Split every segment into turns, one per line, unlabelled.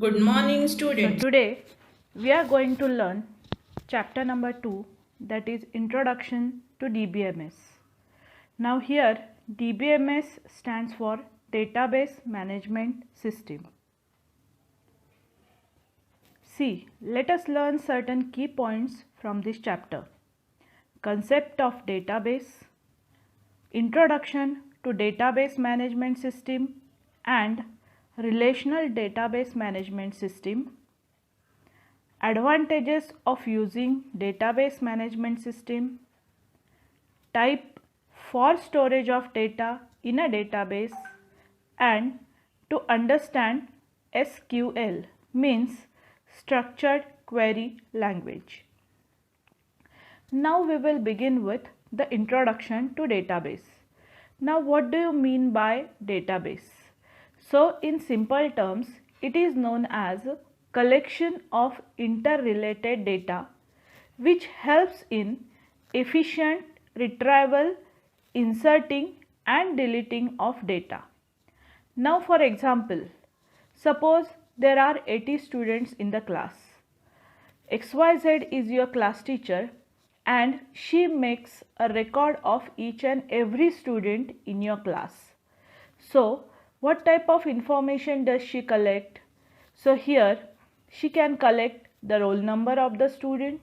Good morning,
So
students.
today we are going to learn chapter number 2, that is Introduction to DBMS. Now here DBMS stands for Database Management System. See, let us learn certain key points from this chapter. Concept of database, Introduction to Database Management System and Relational Database Management System. Advantages of using database management system. Type for storage of data in a database. And to understand SQL means structured query language. Now we will begin with the introduction to database. Now what do you mean by database? So in simple terms, it is known as a collection of interrelated data which helps in efficient retrieval, inserting and deleting of data. Now for example, suppose there are 80 students in the class. XYZ is your class teacher and she makes a record of each and every student in your class. So what type of information does she collect? So here she can collect the roll number of the student,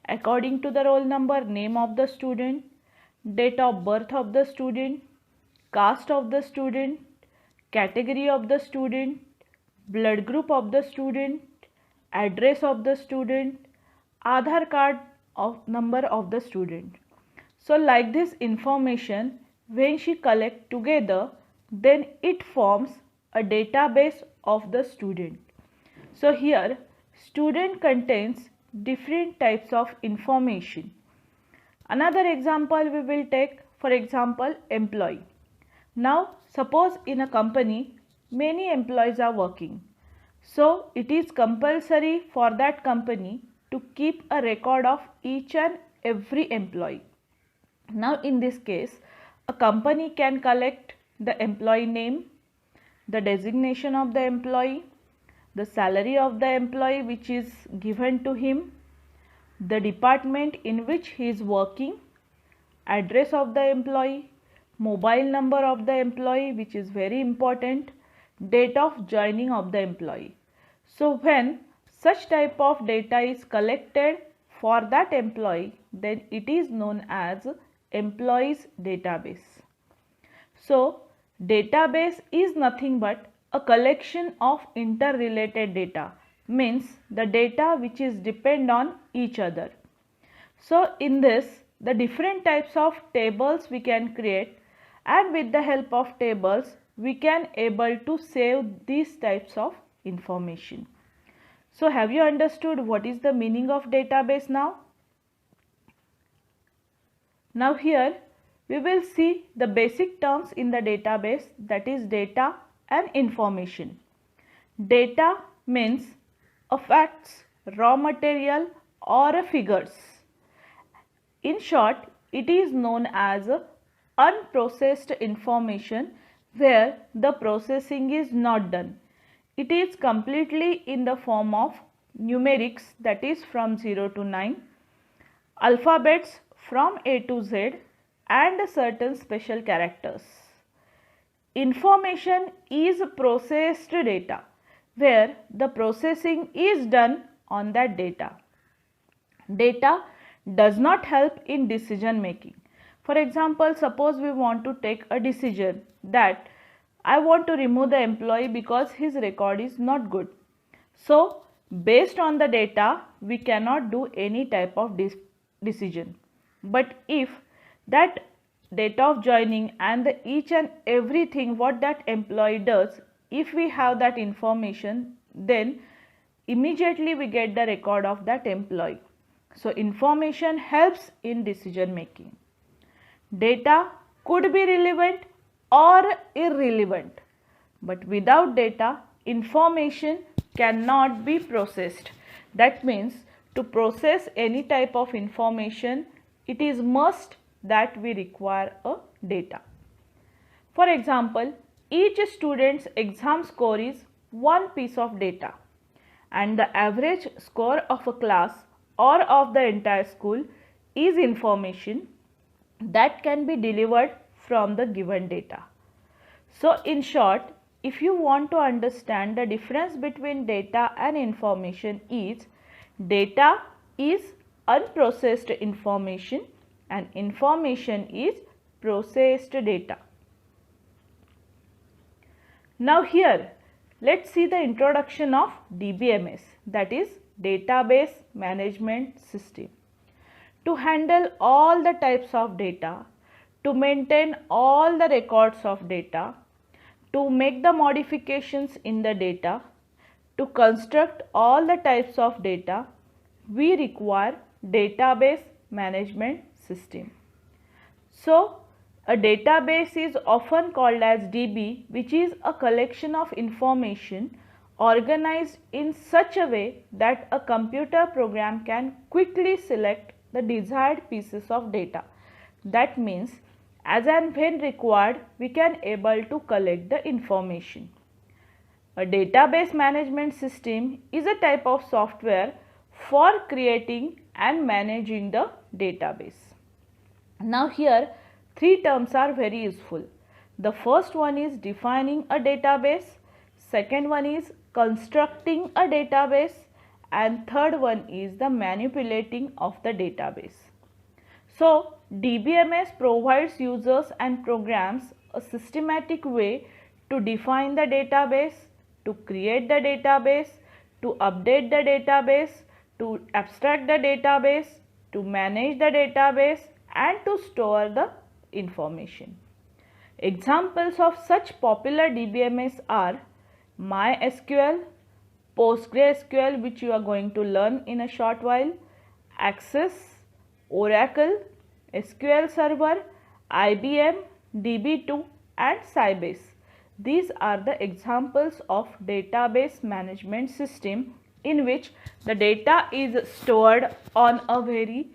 according to the roll number, name of the student, date of birth of the student, caste of the student, category of the student, blood group of the student, address of the student, Aadhaar card of number of the student. So like this information, when she collect together, then it forms a database of the student. So here student contains different types of information. Another example we will take, for example, employee. Now suppose in a company many employees are working. So it is compulsory for that company to keep a record of each and every employee. Now in this case, a company can collect the employee name, the designation of the employee, the salary of the employee which is given to him, the department in which he is working, address of the employee, mobile number of the employee which is very important, date of joining of the employee. So when such type of data is collected for that employee, then it is known as employees database. So database is nothing but a collection of interrelated data, means the data which is depend on each other. So in this, the different types of tables we can create, and with the help of tables we can able to save these types of information. So have you understood what is the meaning of database now? Now here we will see the basic terms in the database, that is data and information. Data means a facts, raw material or a figures. In short, it is known as unprocessed information where the processing is not done. It is completely in the form of numerics, that is from 0 to 9, alphabets from A to Z and certain special characters. Information is processed data where the processing is done on that data. Data does not help in decision making. For example, suppose we want to take a decision that I want to remove the employee because his record is not good. So based on the data we cannot do any type of decision. But if that date of joining and the each and everything what that employee does, if we have that information, then immediately we get the record of that employee. So information helps in decision making. Data could be relevant or irrelevant, but without data information cannot be processed. That means to process any type of information, it is must that we require a data. For example, each student's exam score is one piece of data. and the average score of a class or of the entire school is information that can be delivered from the given data. So in short, if you want to understand the difference between data and information is, data is unprocessed information and information is processed data. Now here, let's see the introduction of DBMS, that is Database Management System. To handle all the types of data, to maintain all the records of data, to make the modifications in the data, to construct all the types of data, we require database management system. So, a database is often called as DB, which is a collection of information organized in such a way that a computer program can quickly select the desired pieces of data. That means, as and when required, we can able to collect the information. A database management system is a type of software for creating and managing the database. Now here, three terms are very useful. The first one is defining a database, second one is constructing a database, and third one is the manipulating of the database. So, DBMS provides users and programs a systematic way to define the database, to create the database, to update the database, to abstract the database, to manage the database, and to store the information. Examples of such popular DBMS are MySQL, PostgreSQL, which you are going to learn in a short while, Access, Oracle, SQL Server, IBM, DB2 and Sybase. These are the examples of database management system in which the data is stored on a very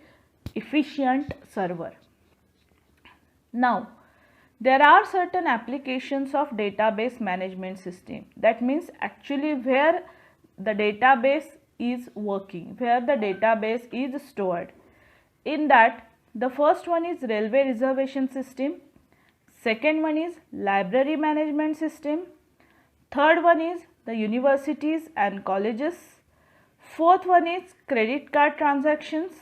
efficient server. Now, there are certain applications of database management system. That means actually where the database is working, where the database is stored. In that, the first one is railway reservation system, second one is library management system, third one is the universities and colleges, fourth one is credit card transactions,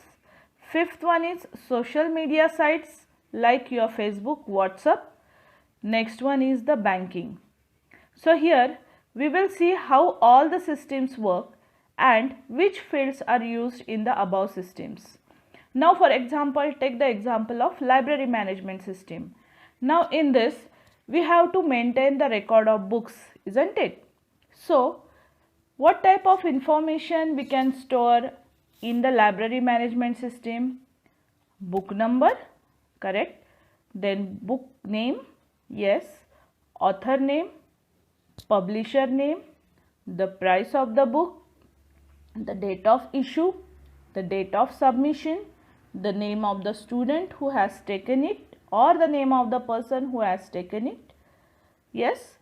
fifth one is social media sites like your Facebook, WhatsApp, next one is the banking. So here we will see how all the systems work and which fields are used in the above systems. Now for example, take the example of library management system. Now in this, we have to maintain the record of books, isn't it? So what type of information we can store in the library management system? Book number, correct. Then book name, yes. Author name, publisher name, the price of the book, the date of issue, the date of submission, the name of the student who has taken it or the name of the person who has taken it. Yes.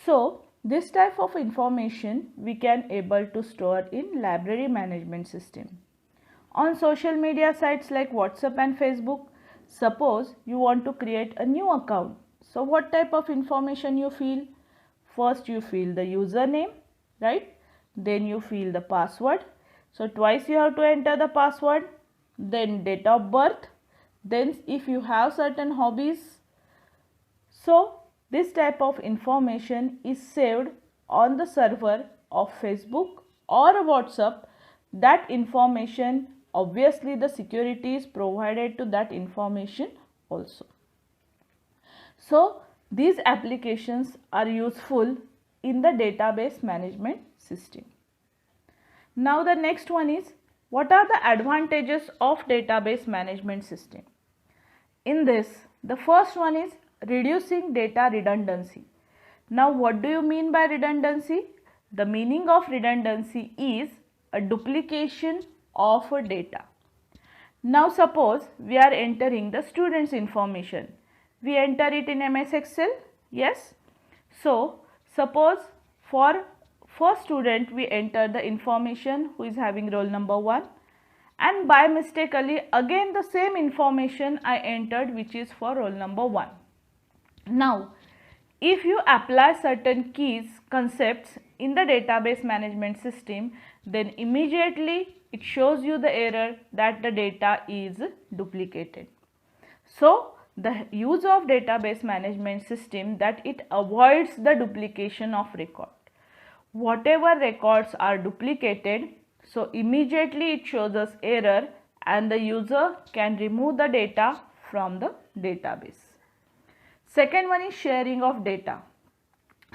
So this type of information we can able to store in library management system. On social media sites like WhatsApp and Facebook, suppose you want to create a new account. So what type of information you fill? First you fill the username, right? Then you fill the password. So twice you have to enter the password. Then date of birth, then if you have certain hobbies. So this type of information is saved on the server of Facebook or WhatsApp. That information, obviously the security is provided to that information also. So these applications are useful in the database management system. Now the next one is, what are the advantages of database management system? In this, the first one is reducing data redundancy. Now what do you mean by redundancy? The meaning of redundancy is a duplication of data. Now suppose we are entering the student's information. We enter it in MS Excel, yes. So suppose for first student we enter the information who is having roll number 1, and by mistakenly again the same information I entered which is for roll number 1. Now if you apply certain keys concepts in the database management system, then immediately it shows you the error that the data is duplicated. So the use of database management system that it avoids the duplication of record. Whatever records are duplicated, so immediately it shows us error and the user can remove the data from the database. Second one is sharing of data.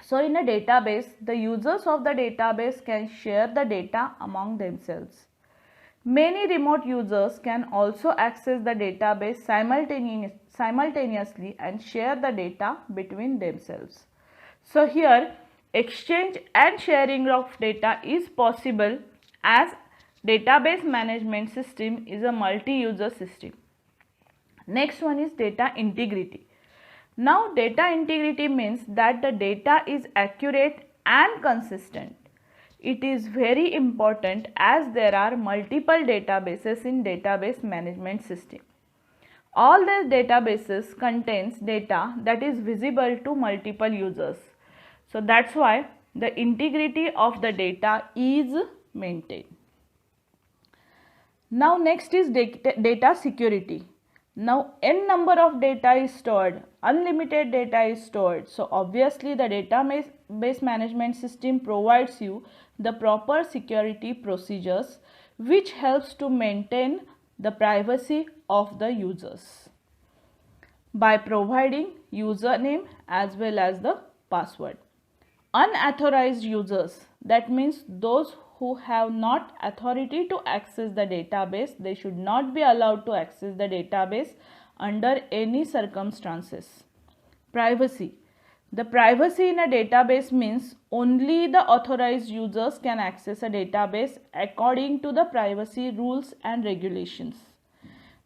So in a database, the users of the database can share the data among themselves. Many remote users can also access the database simultaneously and share the data between themselves. So here exchange and sharing of data is possible as database management system is a multi-user system. Next one is data integrity. Now data integrity means that the data is accurate and consistent. It is very important as there are multiple databases in database management system. All these databases contains data that is visible to multiple users. So that's why the integrity of the data is maintained. Now next is data security. Now n number of data is stored, unlimited data is stored. So obviously the database management system provides you the proper security procedures which helps to maintain the privacy of the users by providing username as well as the password. Unauthorized users, that means those who have not authority to access the database, they should not be allowed to access the database under any circumstances. Privacy. The privacy in a database means only the authorized users can access a database according to the privacy rules and regulations.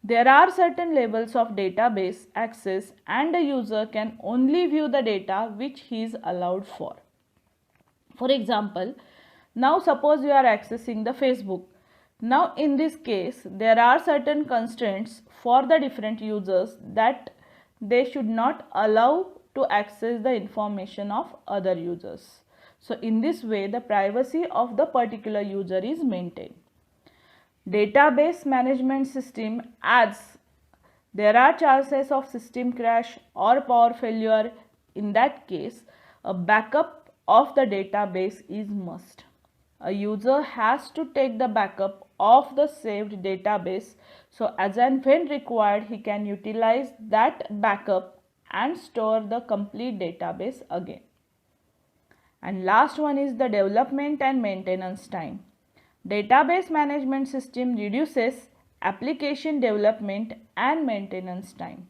There are certain levels of database access and a user can only view the data which he is allowed for. For example, now suppose you are accessing the Facebook. Now in this case there are certain constraints for the different users that they should not allow to access the information of other users. So in this way the privacy of the particular user is maintained. Database management system adds there are chances of system crash or power failure. In that case a backup of the database is must. A user has to take the backup of the saved database, so as and when required he can utilize that backup and store the complete database again. And last one is the development and maintenance time. Database management system reduces application development and maintenance time.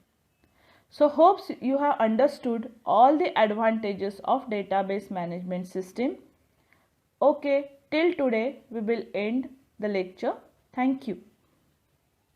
So hopes you have understood all the advantages of database management system. Okay, till today we will end the lecture. Thank you.